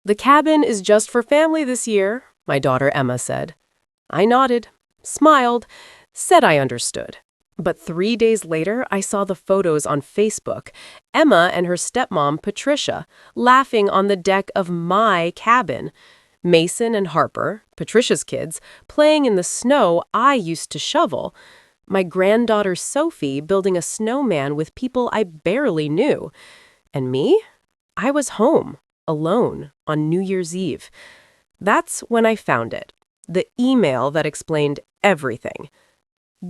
The cabin is just for family this year, my daughter Emma said. I nodded, smiled, said I understood. But 3 days later, I saw the photos on Facebook. Emma and her stepmom, Patricia, laughing on the deck of my cabin. Mason and Harper, Patricia's kids, playing in the snow I used to shovel. My granddaughter Sophie building a snowman with people I barely knew. And me? I was home, alone, on New Year's Eve. That's when I found it. The email that explained everything.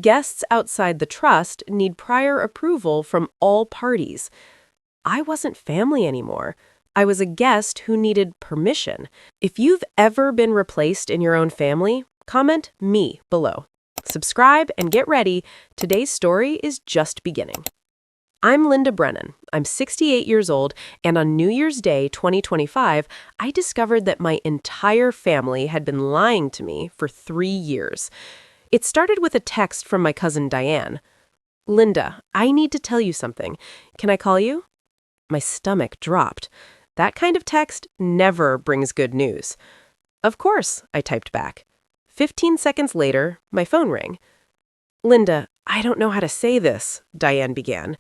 Guests outside the trust need prior approval from all parties. I wasn't family anymore. I was a guest who needed permission. If you've ever been replaced in your own family, comment me below. Subscribe and get ready. Today's story is just beginning. I'm Linda Brennan. I'm 68 years old, and on New Year's Day 2025, I discovered that my entire family had been lying to me for 3 years. It started with a text from my cousin Diane. Linda, I need to tell you something. Can I call you? My stomach dropped. That kind of text never brings good news. Of course, I typed back. 15 seconds later, my phone rang. Linda, I don't know how to say this, Diane began.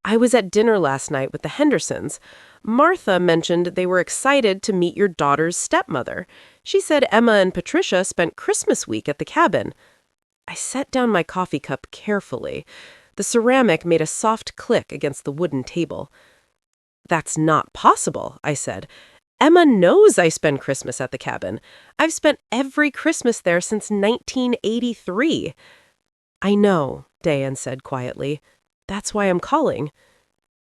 I was at dinner last night with the Hendersons. Martha mentioned they were excited to meet your daughter's stepmother. She said Emma and Patricia spent Christmas week at the cabin. I set down my coffee cup carefully. The ceramic made a soft click against the wooden table. That's not possible, I said. Emma knows I spend Christmas at the cabin. I've spent every Christmas there since 1983. I know, Diane said quietly. That's why I'm calling.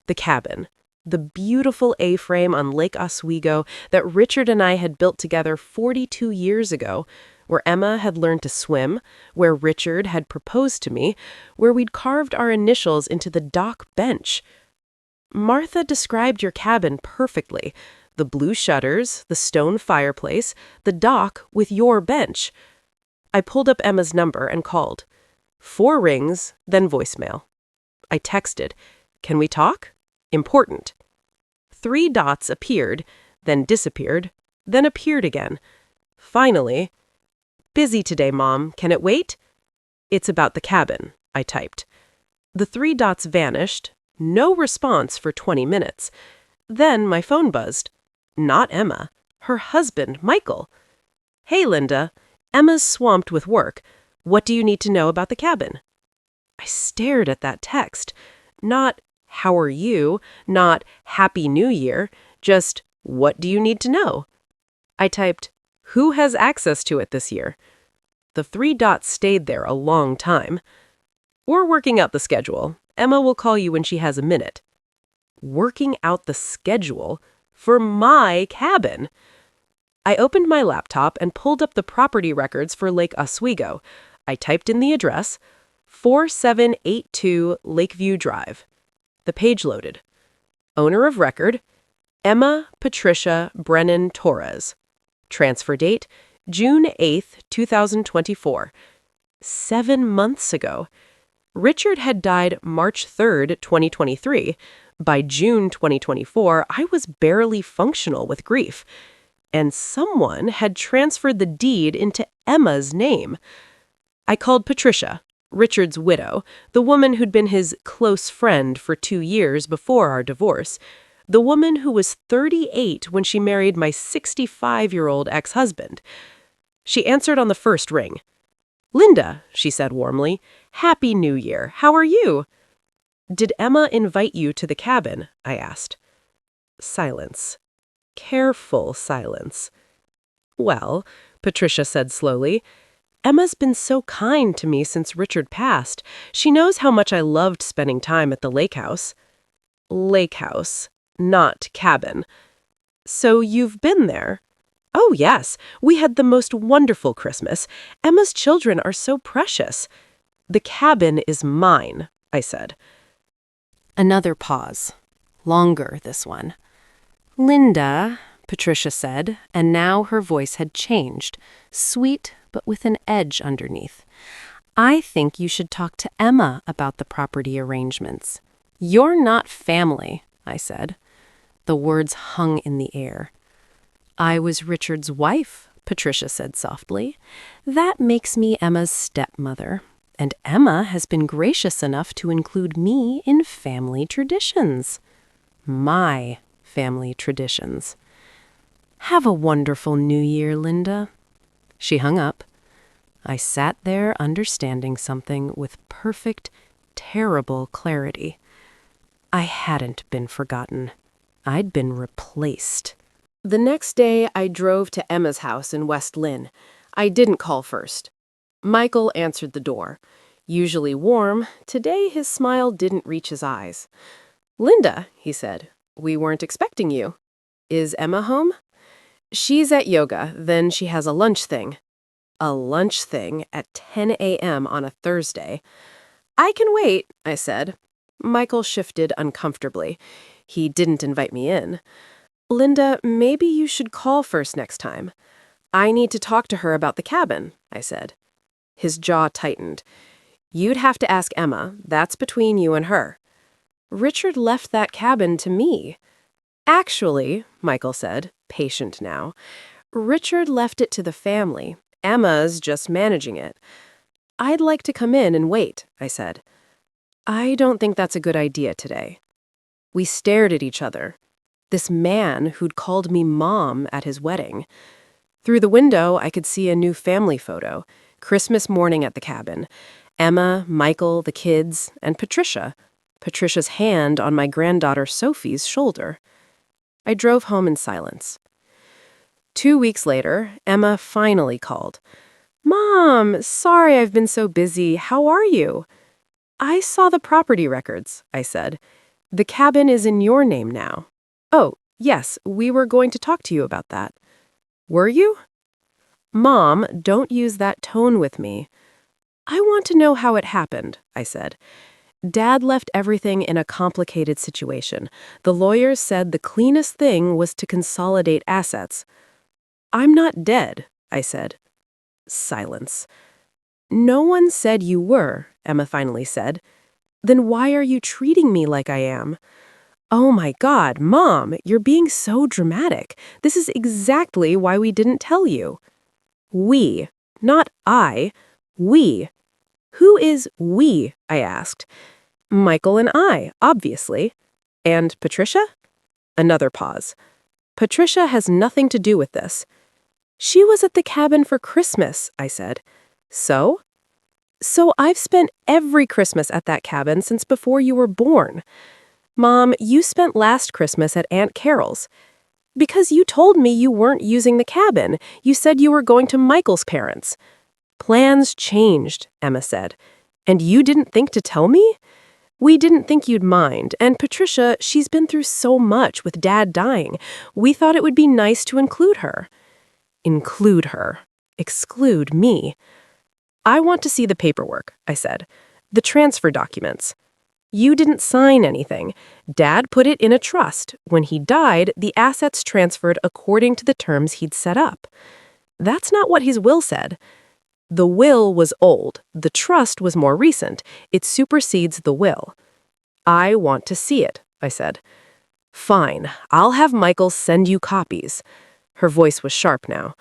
The cabin. The beautiful A-frame on Lake Oswego that Richard and I had built together 42 years ago, where Emma had learned to swim, where Richard had proposed to me, where we'd carved our initials into the dock bench. Martha described your cabin perfectly. The blue shutters, the stone fireplace, the dock with your bench. I pulled up Emma's number and called. 4 rings, then voicemail. I texted, "Can we talk? Important." 3 dots appeared, then disappeared, then appeared again. Finally, "Busy today, Mom. Can it wait?" "It's about the cabin," I typed. The 3 dots vanished. No response for 20 minutes. Then my phone buzzed. Not Emma. Her husband, Michael. "Hey, Linda. Emma's swamped with work. What do you need to know about the cabin?" I stared at that text. Not, "How are you?" Not, "Happy New Year." Just, "What do you need to know?" I typed, "Who has access to it this year?" The 3 dots stayed there a long time. "We're working out the schedule. Emma will call you when she has a minute." Working out the schedule? For my cabin? I opened my laptop and pulled up the property records for Lake Oswego. I typed in the address, 4782 Lakeview Drive. The page loaded. Owner of record, Emma Patricia Brennan Torres. Transfer date, June 8th, 2024. 7 months ago. Richard had died March 3rd, 2023. By June 2024, I was barely functional with grief. And someone had transferred the deed into Emma's name. I called Patricia, Richard's widow, the woman who'd been his close friend for 2 years before our divorce, the woman who was 38 when she married my 65-year-old ex-husband. She answered on the first ring. "Linda," she said warmly, "Happy New Year. How are you?" "Did Emma invite you to the cabin?" I asked. Silence. Careful silence. "Well," Patricia said slowly, "Emma's been so kind to me since Richard passed. She knows how much I loved spending time at the lake house." Lake house, not cabin. "So you've been there?" "Oh, yes. We had the most wonderful Christmas. Emma's children are so precious." "The cabin is mine," I said. Another pause. Longer, this one. "Linda," Patricia said, and now her voice had changed, sweet but with an edge underneath. "I think you should talk to Emma about the property arrangements." "You're not family," I said. The words hung in the air. I was Richard's wife, Patricia said softly. That makes me Emma's stepmother. And Emma has been gracious enough to include me in family traditions. My family traditions. Have a wonderful New Year, Linda. She hung up. I sat there understanding something with perfect, terrible clarity. I hadn't been forgotten. I'd been replaced. The next day, I drove to Emma's house in West Lynne. I didn't call first. Michael answered the door. Usually warm, today his smile didn't reach his eyes. "Linda," he said, "we weren't expecting you. Is Emma home?" "She's at yoga, then she has a lunch thing." A lunch thing at 10 a.m. on a Thursday. "I can wait," I said. Michael shifted uncomfortably. He didn't invite me in. "Linda, maybe you should call first next time." "I need to talk to her about the cabin," I said. His jaw tightened. "You'd have to ask Emma. That's between you and her." "Richard left that cabin to me." "Actually," Michael said, patient now, "Richard left it to the family. Emma's just managing it." "I'd like to come in and wait," I said. "I don't think that's a good idea today." We stared at each other. This man who'd called me Mom at his wedding. Through the window, I could see a new family photo. Christmas morning at the cabin. Emma, Michael, the kids, and Patricia. Patricia's hand on my granddaughter Sophie's shoulder. I drove home in silence. 2 weeks later, Emma finally called. "Mom, sorry I've been so busy. How are you?" "I saw the property records," I said. "The cabin is in your name now." "Oh, yes, we were going to talk to you about that." "Were you?" "Mom, don't use that tone with me." "I want to know how it happened," I said. "Dad left everything in a complicated situation. The lawyers said the cleanest thing was to consolidate assets." "I'm not dead," I said. Silence. "No one said you were," Emma finally said. "Then why are you treating me like I am?" "Oh my God, Mom, you're being so dramatic. This is exactly why we didn't tell you." "We, not I. We." "Who is we?" I asked. "Michael and I, obviously." "And Patricia?" Another pause. "Patricia has nothing to do with this." "She was at the cabin for Christmas," I said. "So?" "So I've spent every Christmas at that cabin since before you were born." "Mom, you spent last Christmas at Aunt Carol's." "Because you told me you weren't using the cabin. You said you were going to Michael's parents." "Plans changed," Emma said. "And you didn't think to tell me?" "We didn't think you'd mind, and Patricia, she's been through so much with Dad dying. We thought it would be nice to include her." Include her. Exclude me. "I want to see the paperwork," I said. "The transfer documents." "You didn't sign anything. Dad put it in a trust. When he died, the assets transferred according to the terms he'd set up." "That's not what his will said." "The will was old. The trust was more recent. It supersedes the will." "I want to see it," I said. "Fine. I'll have Michael send you copies." Her voice was sharp now.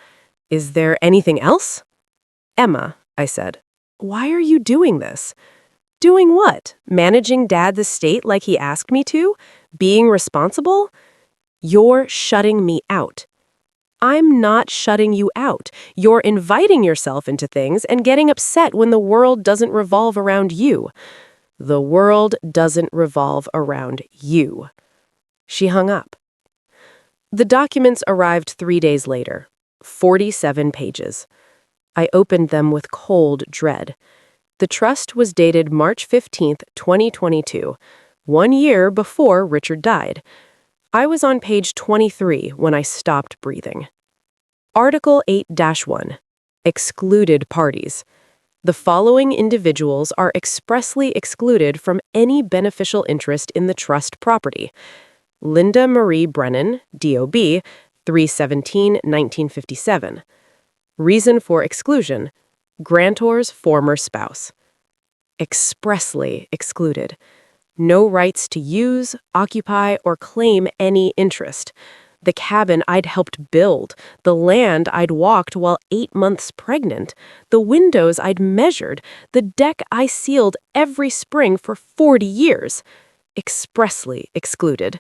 "Is there anything else?" "Emma," I said, "why are you doing this?" "Doing what? Managing Dad's estate like he asked me to? Being responsible?" "You're shutting me out." "I'm not shutting you out. You're inviting yourself into things and getting upset when the world doesn't revolve around you." "The world doesn't revolve around you." She hung up. The documents arrived 3 days later. 47 pages. I opened them with cold dread. The trust was dated March 15th, 2022, 1 year before Richard died. I was on page 23 when I stopped breathing. Article 8-1. Excluded parties. The following individuals are expressly excluded from any beneficial interest in the trust property. Linda Marie Brennan, DOB, 3/17/1957. Reason for exclusion: grantor's former spouse. Expressly excluded. No rights to use, occupy, or claim any interest. The cabin I'd helped build, the land I'd walked while 8 months pregnant, the windows I'd measured, the deck I sealed every spring for 40 years. Expressly excluded.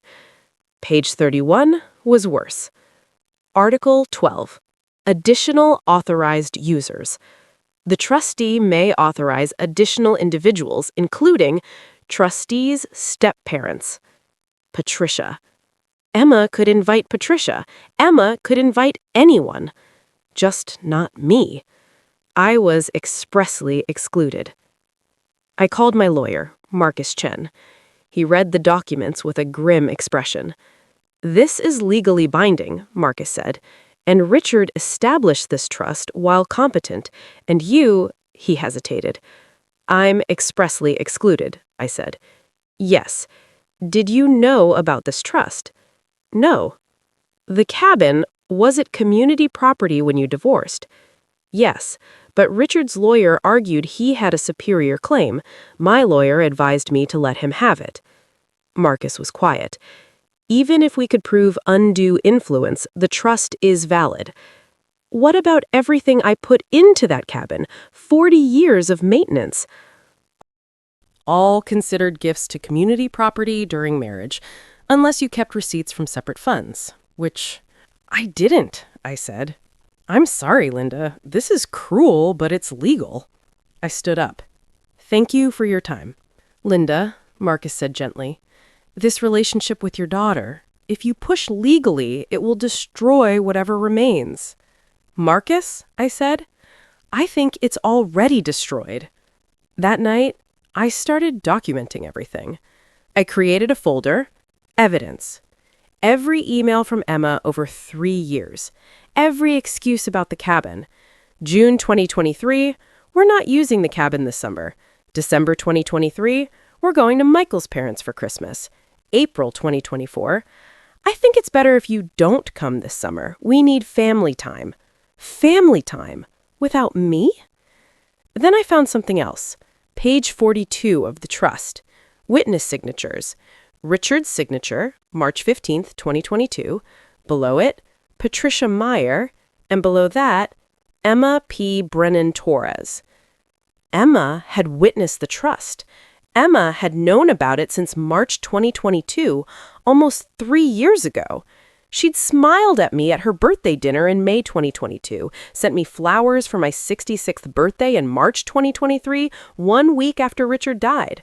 Page 31 was worse. Article 12. Additional authorized users. The trustee may authorize additional individuals, including trustees' step-parents. Patricia. Emma could invite Patricia. Emma could invite anyone. Just not me. I was expressly excluded. I called my lawyer, Marcus Chen. He read the documents with a grim expression. "This is legally binding," Marcus said, "and Richard established this trust while competent, and you—" he hesitated. "I'm expressly excluded," I said. "Yes. Did you know about this trust?" "No." "The cabin, was it community property when you divorced?" "Yes, but Richard's lawyer argued he had a superior claim. My lawyer advised me to let him have it." Marcus was quiet. "Even if we could prove undue influence, the trust is valid." "What about everything I put into that cabin? 40 years of maintenance." All considered gifts to community property during marriage, unless you kept receipts from separate funds, which I didn't, I said. "I'm sorry, Linda. This is cruel, but it's legal." I stood up. "Thank you for your time." "Linda," Marcus said gently, "this relationship with your daughter, if you push legally, it will destroy whatever remains." "Marcus," I said, "I think it's already destroyed." That night, I started documenting everything. I created a folder, evidence. Every email from Emma over 3 years. Every excuse about the cabin. June 2023, we're not using the cabin this summer. December 2023, we're going to Michael's parents for Christmas. April 2024, I think it's better if you don't come this summer. We need family time. Family time? Without me? Then I found something else. Page 42 of the trust. Witness signatures. Richard's signature, March 15th, 2022. Below it, Patricia Meyer. And below that, Emma P. Brennan Torres. Emma had witnessed the trust. Emma had known about it since March 2022, almost 3 years ago. She'd smiled at me at her birthday dinner in May 2022, sent me flowers for my 66th birthday in March 2023, 1 week after Richard died.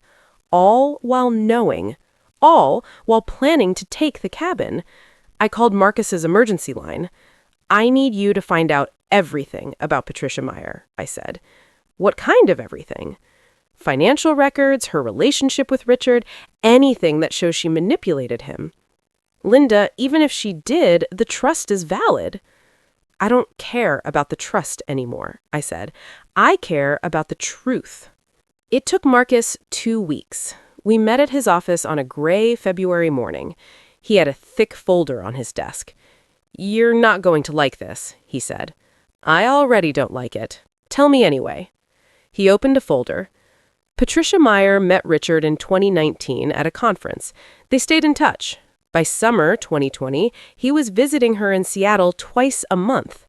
All while knowing, all while planning to take the cabin. I called Marcus's emergency line. "I need you to find out everything about Patricia Meyer," I said. "What kind of everything?" "Financial records, her relationship with Richard, anything that shows she manipulated him." "Linda, even if she did, the trust is valid." "I don't care about the trust anymore," I said. "I care about the truth." It took Marcus 2 weeks. We met at his office on a gray February morning. He had a thick folder on his desk. "You're not going to like this," he said. "I already don't like it. Tell me anyway." He opened a folder. Patricia Meyer met Richard in 2019 at a conference. They stayed in touch. By summer 2020, he was visiting her in Seattle twice a month.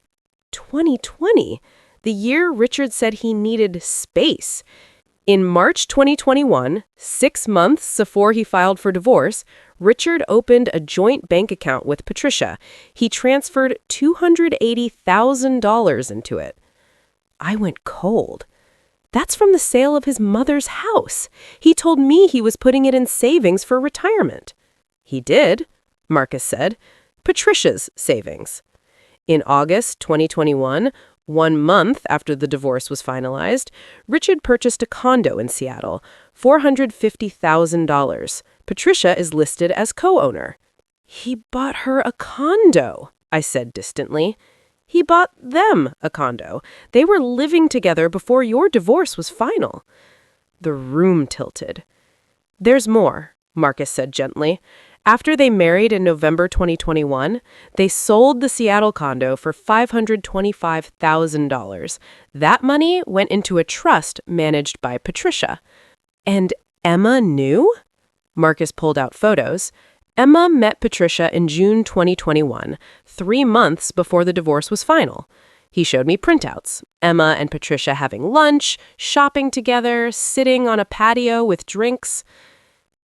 2020, the year Richard said he needed space. In March 2021, 6 months before he filed for divorce, Richard opened a joint bank account with Patricia. He transferred $280,000 into it. I went cold. That's from the sale of his mother's house. He told me he was putting it in savings for retirement. "He did," Marcus said. "Patricia's savings." In August 2021, 1 month after the divorce was finalized, Richard purchased a condo in Seattle, $450,000. Patricia is listed as co-owner. "He bought her a condo," I said distantly. "He bought them a condo. They were living together before your divorce was final." The room tilted. "There's more," Marcus said gently. After they married in November 2021, they sold the Seattle condo for $525,000. That money went into a trust managed by Patricia. "And Emma knew?" Marcus pulled out photos. Emma met Patricia in June 2021, 3 months before the divorce was final. He showed me printouts. Emma and Patricia having lunch, shopping together, sitting on a patio with drinks.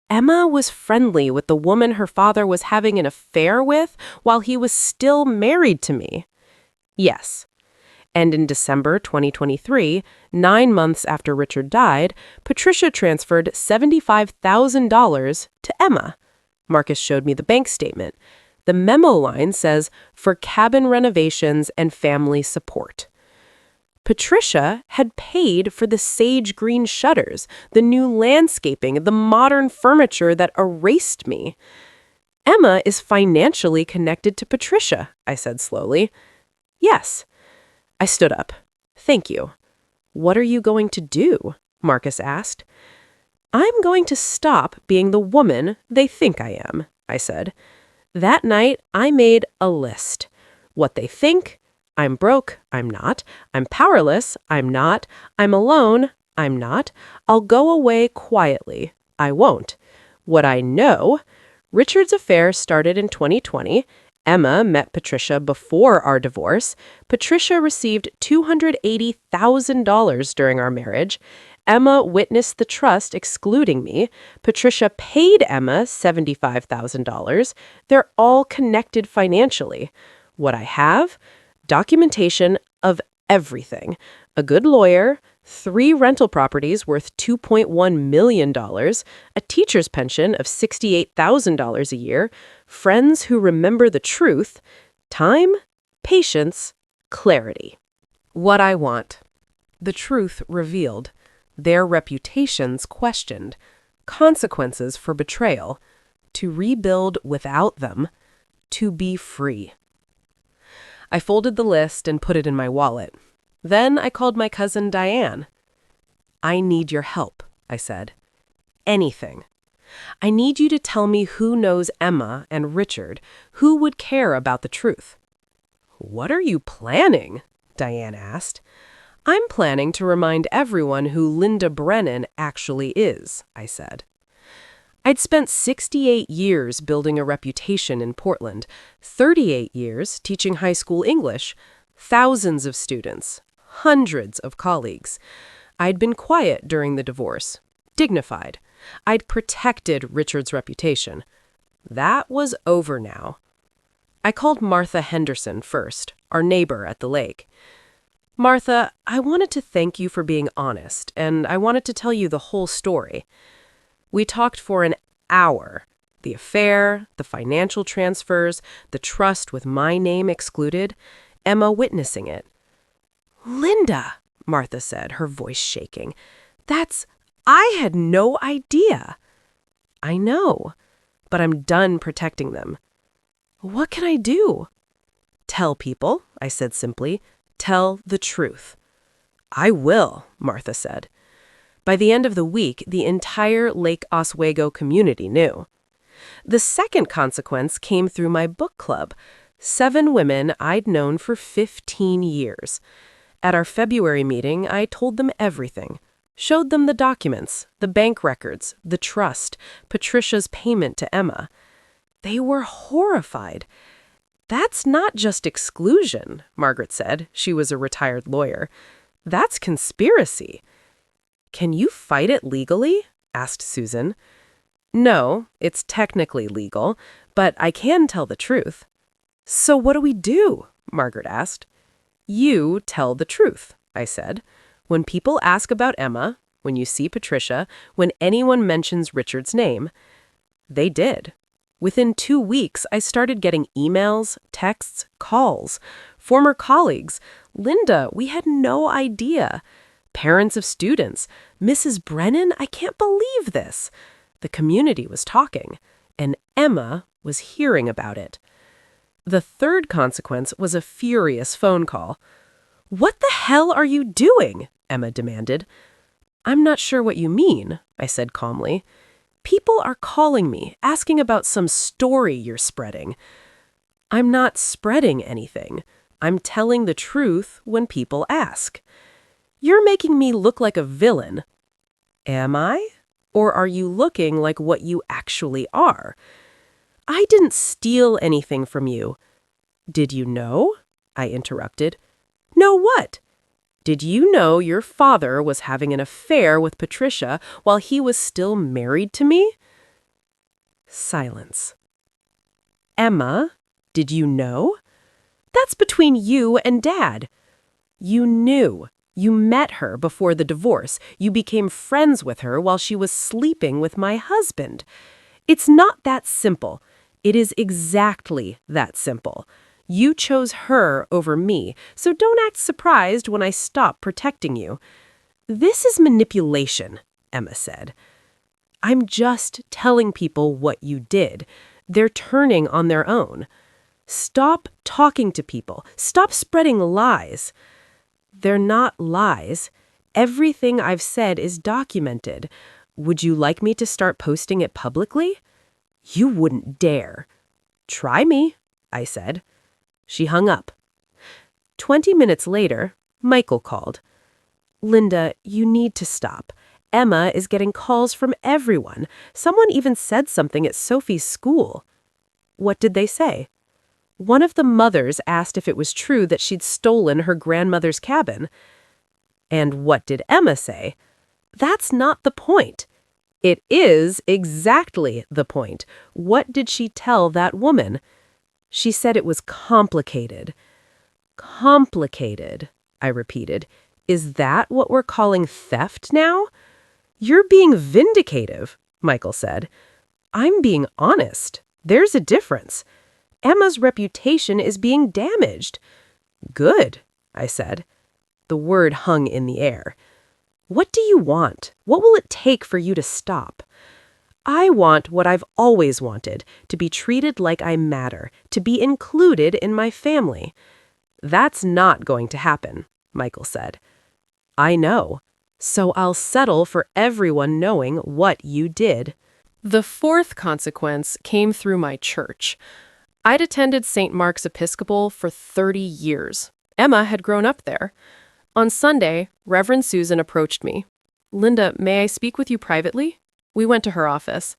Emma was friendly with the woman her father was having an affair with while he was still married to me. Yes. And in December 2023, 9 months after Richard died, Patricia transferred $75,000 to Emma. Marcus showed me the bank statement. The memo line says, "For cabin renovations and family support." Patricia had paid for the sage green shutters, the new landscaping, the modern furniture that erased me. Emma is financially connected to Patricia, I said slowly. Yes. I stood up. Thank you. What are you going to do? Marcus asked. I'm going to stop being the woman they think I am, I said. That night, I made a list. What they think, I'm broke, I'm not. I'm powerless, I'm not. I'm alone, I'm not. I'll go away quietly, I won't. What I know, Richard's affair started in 2020. Emma met Patricia before our divorce. Patricia received $280,000 during our marriage. Emma witnessed the trust excluding me. Patricia paid Emma $75,000. They're all connected financially. What I have? Documentation of everything. A good lawyer, 3 rental properties worth $2.1 million, a teacher's pension of $68,000 a year, friends who remember the truth, time, patience, clarity. What I want. The truth revealed. Their reputations questioned. Consequences for betrayal. To rebuild without them. To be free. I folded the list and put it in my wallet. Then I called my cousin Diane. I need your help, I said. Anything. I need you to tell me who knows Emma and Richard, who would care about the truth. What are you planning? Diane asked. I'm planning to remind everyone who Linda Brennan actually is, I said. I'd spent 68 years building a reputation in Portland, 38 years teaching high school English, thousands of students, hundreds of colleagues. I'd been quiet during the divorce, dignified. I'd protected Richard's reputation. That was over now. I called Martha Henderson first, our neighbor at the lake. Martha, I wanted to thank you for being honest, and I wanted to tell you the whole story. We talked for an hour. The affair, the financial transfers, the trust with my name excluded, Emma witnessing it. Linda, Martha said, her voice shaking. I had no idea. I know, but I'm done protecting them. What can I do? Tell people, I said simply. Tell the truth. I will, Martha said. By the end of the week, the entire Lake Oswego community knew. The second consequence came through my book club, 7 women I'd known for 15 years. At our February meeting, I told them everything. Showed them the documents, the bank records, the trust, Patricia's payment to Emma. They were horrified. That's not just exclusion, Margaret said. She was a retired lawyer. That's conspiracy. Can you fight it legally? Asked Susan. No, it's technically legal, but I can tell the truth. So what do we do? Margaret asked. You tell the truth, I said. When people ask about Emma, when you see Patricia, when anyone mentions Richard's name, they did. Within 2 weeks, I started getting emails, texts, calls. Former colleagues. Linda, we had no idea. Parents of students. Mrs. Brennan, I can't believe this. The community was talking, and Emma was hearing about it. The third consequence was a furious phone call. What the hell are you doing? Emma demanded. I'm not sure what you mean, I said calmly. People are calling me, asking about some story you're spreading. I'm not spreading anything. I'm telling the truth when people ask. You're making me look like a villain. Am I? Or are you looking like what you actually are? I didn't steal anything from you. Did you know? I interrupted. Know what? Did you know your father was having an affair with Patricia while he was still married to me? Silence. Emma, did you know? That's between you and Dad. You knew. You met her before the divorce. You became friends with her while she was sleeping with my husband. It's not that simple. It is exactly that simple. You chose her over me, so don't act surprised when I stop protecting you. This is manipulation, Emma said. I'm just telling people what you did. They're turning on their own. Stop talking to people. Stop spreading lies. They're not lies. Everything I've said is documented. Would you like me to start posting it publicly? You wouldn't dare. Try me, I said. She hung up. 20 minutes later, Michael called. Linda, you need to stop. Emma is getting calls from everyone. Someone even said something at Sophie's school. What did they say? One of the mothers asked if it was true that she'd stolen her grandmother's cabin. And what did Emma say? That's not the point. It is exactly the point. What did she tell that woman? She said it was complicated. Complicated, I repeated. Is that what we're calling theft now? You're being vindicative, Michael said. I'm being honest. There's a difference. Emma's reputation is being damaged. Good, I said. The word hung in the air. What do you want? What will it take for you to stop? I want what I've always wanted, to be treated like I matter, to be included in my family. That's not going to happen, Michael said. I know. So I'll settle for everyone knowing what you did. The fourth consequence came through my church. I'd attended St. Mark's Episcopal for 30 years. Emma had grown up there. On Sunday, Reverend Susan approached me. Linda, may I speak with you privately? We went to her office.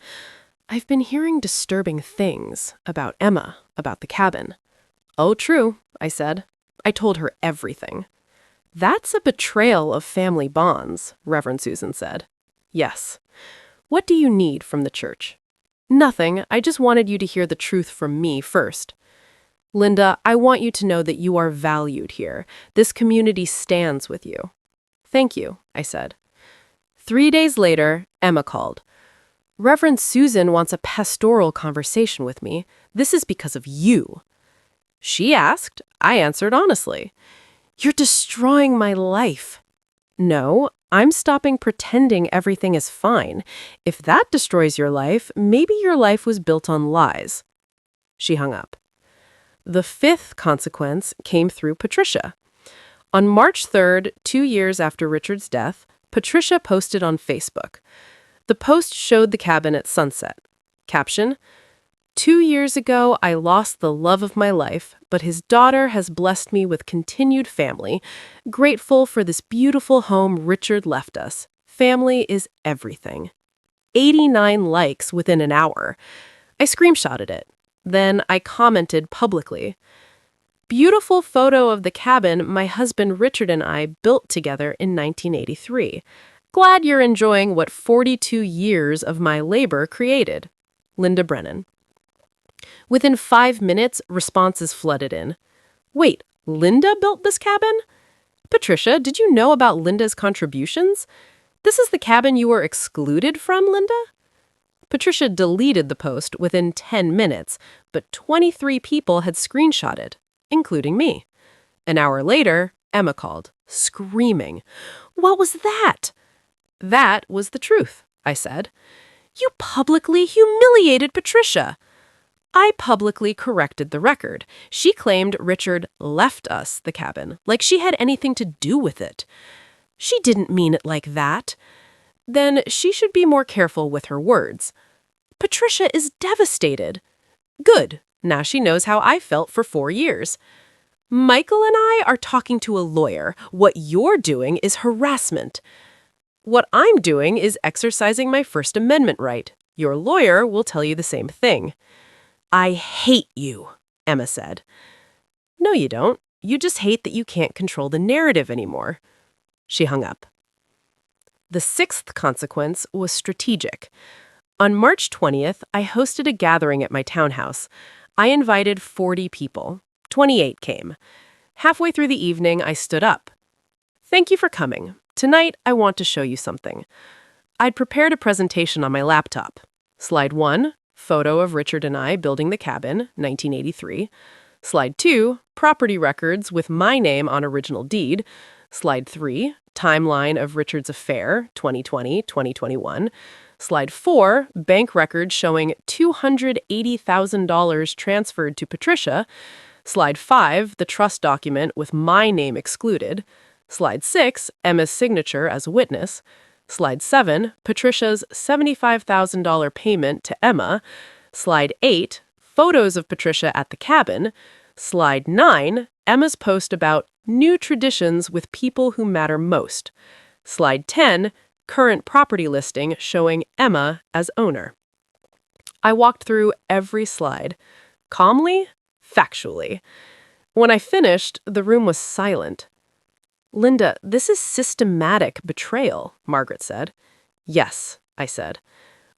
I've been hearing disturbing things about Emma, about the cabin. Oh, true, I said. I told her everything. That's a betrayal of family bonds, Reverend Susan said. Yes. What do you need from the church? Nothing. I just wanted you to hear the truth from me first. Linda, I want you to know that you are valued here. This community stands with you. Thank you, I said. 3 days later, Emma called. Reverend Susan wants a pastoral conversation with me. This is because of you. She asked. I answered honestly. You're destroying my life. No, I'm stopping pretending everything is fine. If that destroys your life, maybe your life was built on lies. She hung up. The fifth consequence came through Patricia. On March 3rd, 2 years after Richard's death, Patricia posted on Facebook. The post showed the cabin at sunset. Caption, 2 years ago, I lost the love of my life, but his daughter has blessed me with continued family. Grateful for this beautiful home Richard left us. Family is everything. 89 likes within an hour. I screenshotted it. Then I commented publicly. Beautiful photo of the cabin my husband Richard and I built together in 1983. Glad you're enjoying what 42 years of my labor created. Linda Brennan. Within 5 minutes, responses flooded in. Wait, Linda built this cabin? Patricia, did you know about Linda's contributions? This is the cabin you were excluded from, Linda? Patricia deleted the post within 10 minutes, but 23 people had screenshotted, including me. An hour later, Emma called, screaming. What was that? That was the truth, I said. You publicly humiliated Patricia. I publicly corrected the record. She claimed Richard left us the cabin, like she had anything to do with it. She didn't mean it like that. Then she should be more careful with her words. Patricia is devastated. Good. Now she knows how I felt for 4 years. Michael and I are talking to a lawyer. What you're doing is harassment. What I'm doing is exercising my First Amendment right. Your lawyer will tell you the same thing. I hate you, Emma said. No, you don't. You just hate that you can't control the narrative anymore. She hung up. The sixth consequence was strategic. On March 20th, I hosted a gathering at my townhouse. I invited 40 people. 28 came. Halfway through the evening, I stood up. Thank you for coming. Tonight, I want to show you something. I'd prepared a presentation on my laptop. Slide 1, photo of Richard and I building the cabin, 1983. Slide 2, property records with my name on original deed. Slide 3, timeline of Richard's affair, 2020-2021. Slide 4, bank records showing $280,000 transferred to Patricia. Slide 5, the trust document with my name excluded. Slide 6, Emma's signature as a witness. Slide 7, Patricia's $75,000 payment to Emma. Slide 8, photos of Patricia at the cabin. Slide 9, Emma's post about new traditions with people who matter most. Slide 10, current property listing showing Emma as owner. I walked through every slide, calmly, factually. When I finished, the room was silent. Linda, this is systematic betrayal, Margaret said. Yes, I said.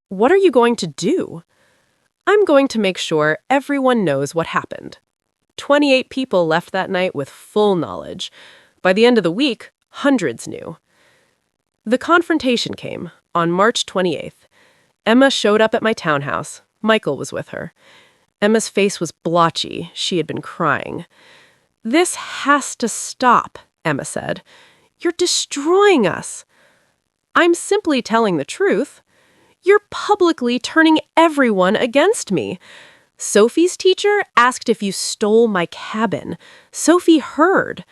What are you going to do? I'm going to make sure everyone knows what happened. 28 people left that night with full knowledge. By the end of the week, hundreds knew. The confrontation came on March 28th. Emma showed up at my townhouse. Michael was with her. Emma's face was blotchy. She had been crying. This has to stop, Emma said. You're destroying us. I'm simply telling the truth. You're publicly turning everyone against me. Sophie's teacher asked if you stole my cabin. Sophie heard.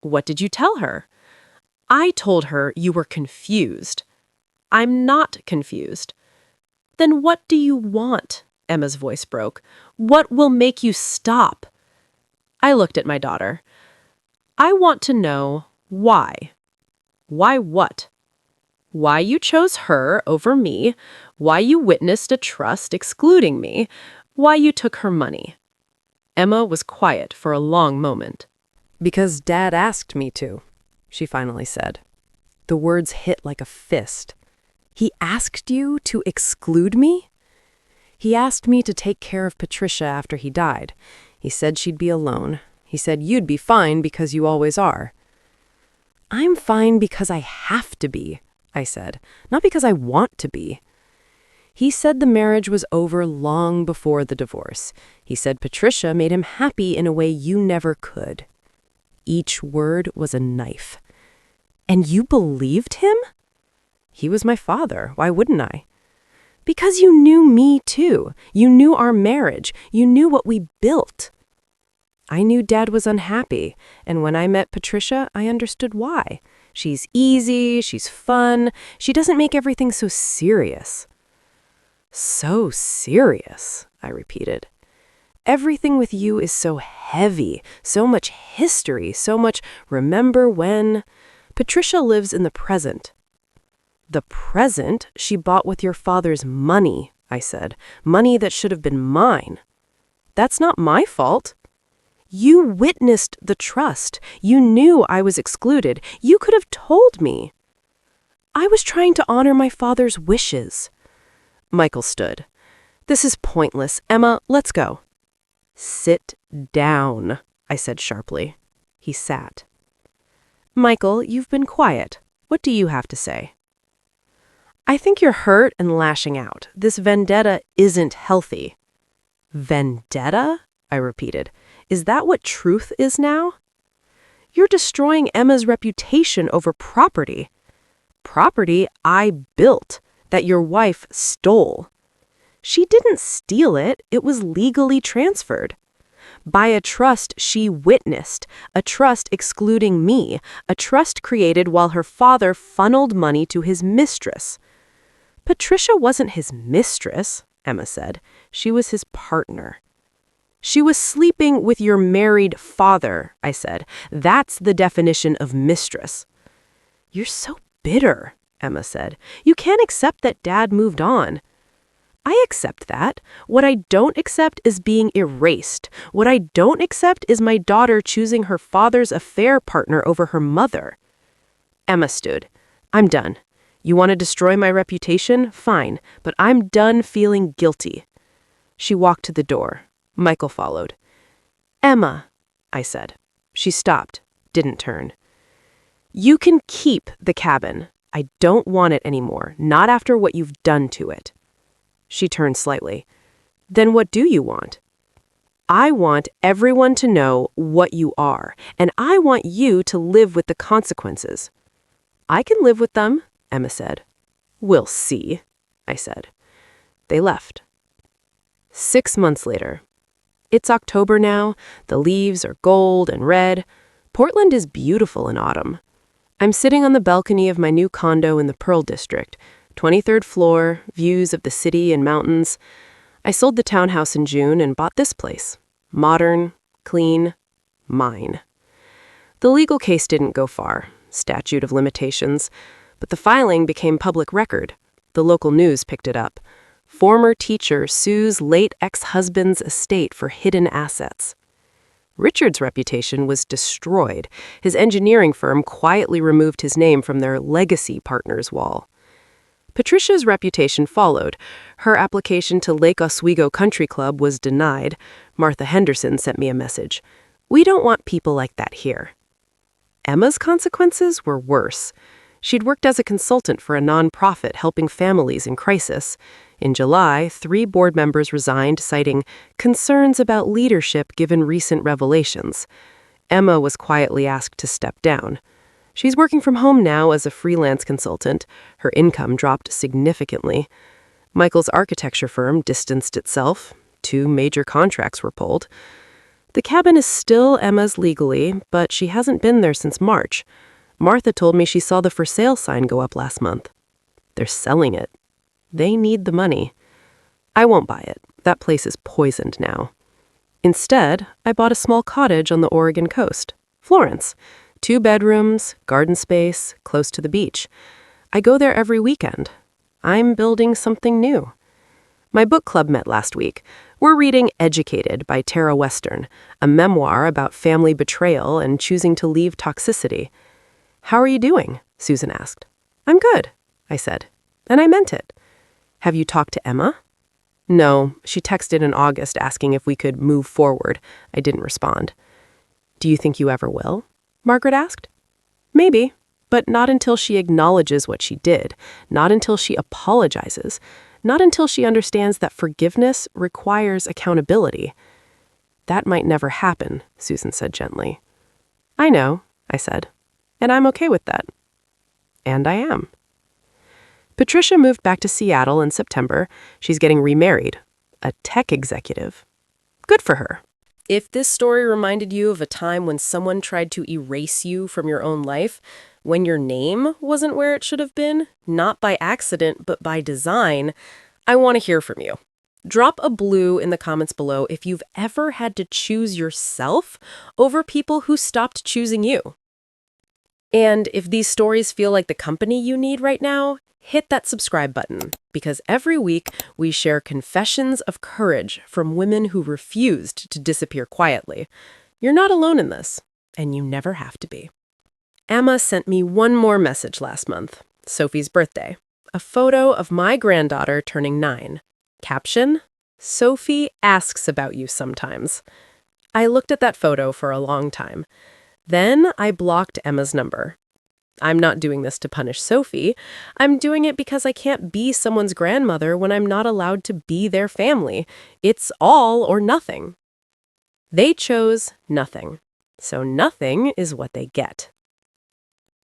What did you tell her? I told her you were confused. I'm not confused. Then what do you want? Emma's voice broke. What will make you stop? I looked at my daughter. I want to know why. Why what? Why you chose her over me, why you witnessed a trust excluding me, why you took her money. Emma was quiet for a long moment. Because Dad asked me to, she finally said. The words hit like a fist. He asked you to exclude me? He asked me to take care of Patricia after he died. He said she'd be alone. He said you'd be fine because you always are. I'm fine because I have to be, I said, not because I want to be. He said the marriage was over long before the divorce. He said Patricia made him happy in a way you never could. Each word was a knife. And you believed him? He was my father. Why wouldn't I? Because you knew me too. You knew our marriage. You knew what we built. I knew Dad was unhappy, and when I met Patricia, I understood why. She's easy, she's fun, she doesn't make everything so serious. So serious, I repeated. Everything with you is so heavy, so much history, so much remember when. Patricia lives in the present. The present she bought with your father's money, I said. Money that should have been mine. That's not my fault. You witnessed the trust. You knew I was excluded. You could have told me. I was trying to honor my father's wishes. Michael stood. This is pointless. Emma, let's go. Sit down, I said sharply. He sat. Michael, you've been quiet. What do you have to say? I think you're hurt and lashing out. This vendetta isn't healthy. Vendetta? I repeated. Is that what truth is now? You're destroying Emma's reputation over property. Property I built, that your wife stole. She didn't steal it, it was legally transferred. By a trust she witnessed, a trust excluding me, a trust created while her father funneled money to his mistress. Patricia wasn't his mistress, Emma said. She was his partner. She was sleeping with your married father, I said. That's the definition of mistress. You're so bitter, Emma said. You can't accept that Dad moved on. I accept that. What I don't accept is being erased. What I don't accept is my daughter choosing her father's affair partner over her mother. Emma stood. I'm done. You want to destroy my reputation? Fine, but I'm done feeling guilty. She walked to the door. Michael followed. Emma, I said. She stopped, didn't turn. You can keep the cabin. I don't want it anymore, not after what you've done to it. She turned slightly. Then what do you want? I want everyone to know what you are, and I want you to live with the consequences. I can live with them, Emma said. We'll see, I said. They left. 6 months later. It's October now. The leaves are gold and red. Portland is beautiful in autumn. I'm sitting on the balcony of my new condo in the Pearl District, 23rd floor, views of the city and mountains. I sold the townhouse in June and bought this place. Modern, clean, mine. The legal case didn't go far, statute of limitations, but the filing became public record. The local news picked it up. Former teacher sues late ex-husband's estate for hidden assets. Richard's reputation was destroyed. His engineering firm quietly removed his name from their legacy partners wall. Patricia's reputation followed. Her application to Lake Oswego Country Club was denied. Martha Henderson sent me a message. We don't want people like that here. Emma's consequences were worse. She'd worked as a consultant for a nonprofit helping families in crisis. In July, 3 board members resigned, citing concerns about leadership given recent revelations. Emma was quietly asked to step down. She's working from home now as a freelance consultant. Her income dropped significantly. Michael's architecture firm distanced itself. 2 major contracts were pulled. The cabin is still Emma's legally, but she hasn't been there since March. Martha told me she saw the for sale sign go up last month. They're selling it. They need the money. I won't buy it. That place is poisoned now. Instead, I bought a small cottage on the Oregon coast. Florence. 2 bedrooms, garden space, close to the beach. I go there every weekend. I'm building something new. My book club met last week. We're reading Educated by Tara Western, a memoir about family betrayal and choosing to leave toxicity. How are you doing? Susan asked. I'm good, I said, and I meant it. Have you talked to Emma? No, she texted in August asking if we could move forward. I didn't respond. Do you think you ever will? Margaret asked. Maybe, but not until she acknowledges what she did, not until she apologizes, not until she understands that forgiveness requires accountability. That might never happen, Susan said gently. I know, I said, and I'm okay with that. And I am. Patricia moved back to Seattle in September. She's getting remarried, a tech executive. Good for her. If this story reminded you of a time when someone tried to erase you from your own life, when your name wasn't where it should have been, not by accident, but by design, I want to hear from you. Drop a blue in the comments below if you've ever had to choose yourself over people who stopped choosing you. And if these stories feel like the company you need right now, hit that subscribe button, because every week we share confessions of courage from women who refused to disappear quietly. You're not alone in this, and you never have to be. Emma sent me one more message last month, Sophie's birthday. A photo of my granddaughter turning 9. Caption, Sophie asks about you sometimes. I looked at that photo for a long time. Then I blocked Emma's number. I'm not doing this to punish Sophie. I'm doing it because I can't be someone's grandmother when I'm not allowed to be their family. It's all or nothing. They chose nothing, so nothing is what they get.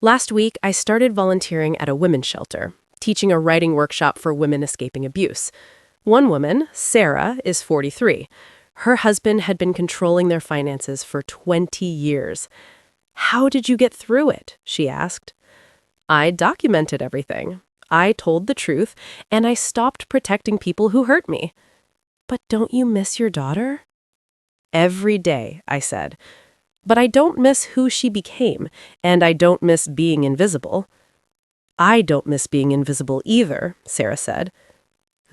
Last week, I started volunteering at a women's shelter, teaching a writing workshop for women escaping abuse. One woman, Sarah, is 43. Her husband had been controlling their finances for 20 years. How did you get through it? She asked. I documented everything. I told the truth, and I stopped protecting people who hurt me. But don't you miss your daughter? Every day, I said. But I don't miss who she became, and I don't miss being invisible. I don't miss being invisible either, Sarah said.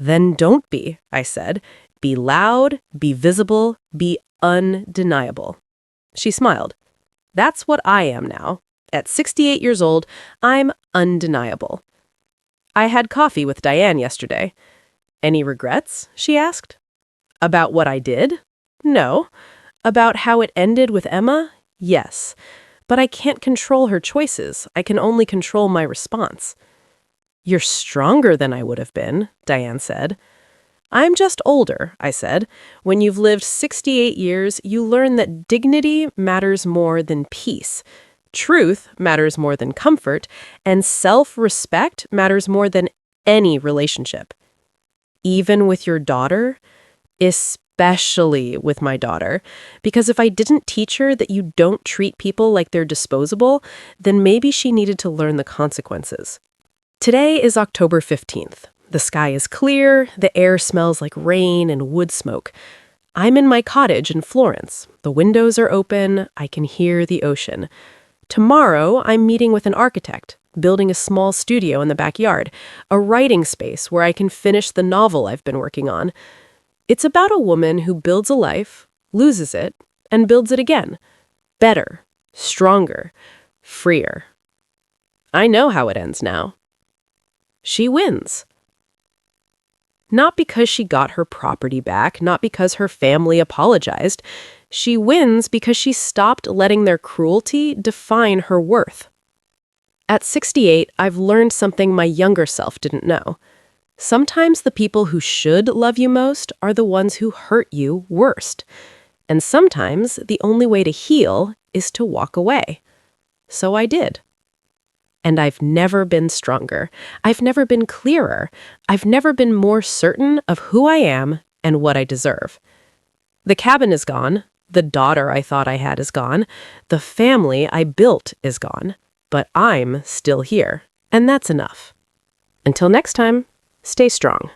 Then don't be, I said. Be loud, be visible, be undeniable. She smiled. That's what I am now. At 68 years old, I'm undeniable. I had coffee with Diane yesterday. Any regrets? She asked. About what I did? No. About how it ended with Emma? Yes. But I can't control her choices. I can only control my response. You're stronger than I would have been, Diane said. I'm just older, I said. When you've lived 68 years, you learn that dignity matters more than peace. Truth matters more than comfort, and self-respect matters more than any relationship. Even with your daughter, especially with my daughter, because if I didn't teach her that you don't treat people like they're disposable, then maybe she needed to learn the consequences. Today is October 15th. The sky is clear, the air smells like rain and wood smoke. I'm in my cottage in Florence. The windows are open, I can hear the ocean. Tomorrow, I'm meeting with an architect, building a small studio in the backyard, a writing space where I can finish the novel I've been working on. It's about a woman who builds a life, loses it, and builds it again. Better, stronger, freer. I know how it ends now. She wins. Not because she got her property back, not because her family apologized. She wins because she stopped letting their cruelty define her worth. At 68, I've learned something my younger self didn't know. Sometimes the people who should love you most are the ones who hurt you worst. And sometimes the only way to heal is to walk away. So I did. And I've never been stronger. I've never been clearer. I've never been more certain of who I am and what I deserve. The cabin is gone. The daughter I thought I had is gone. The family I built is gone. But I'm still here. And that's enough. Until next time, stay strong.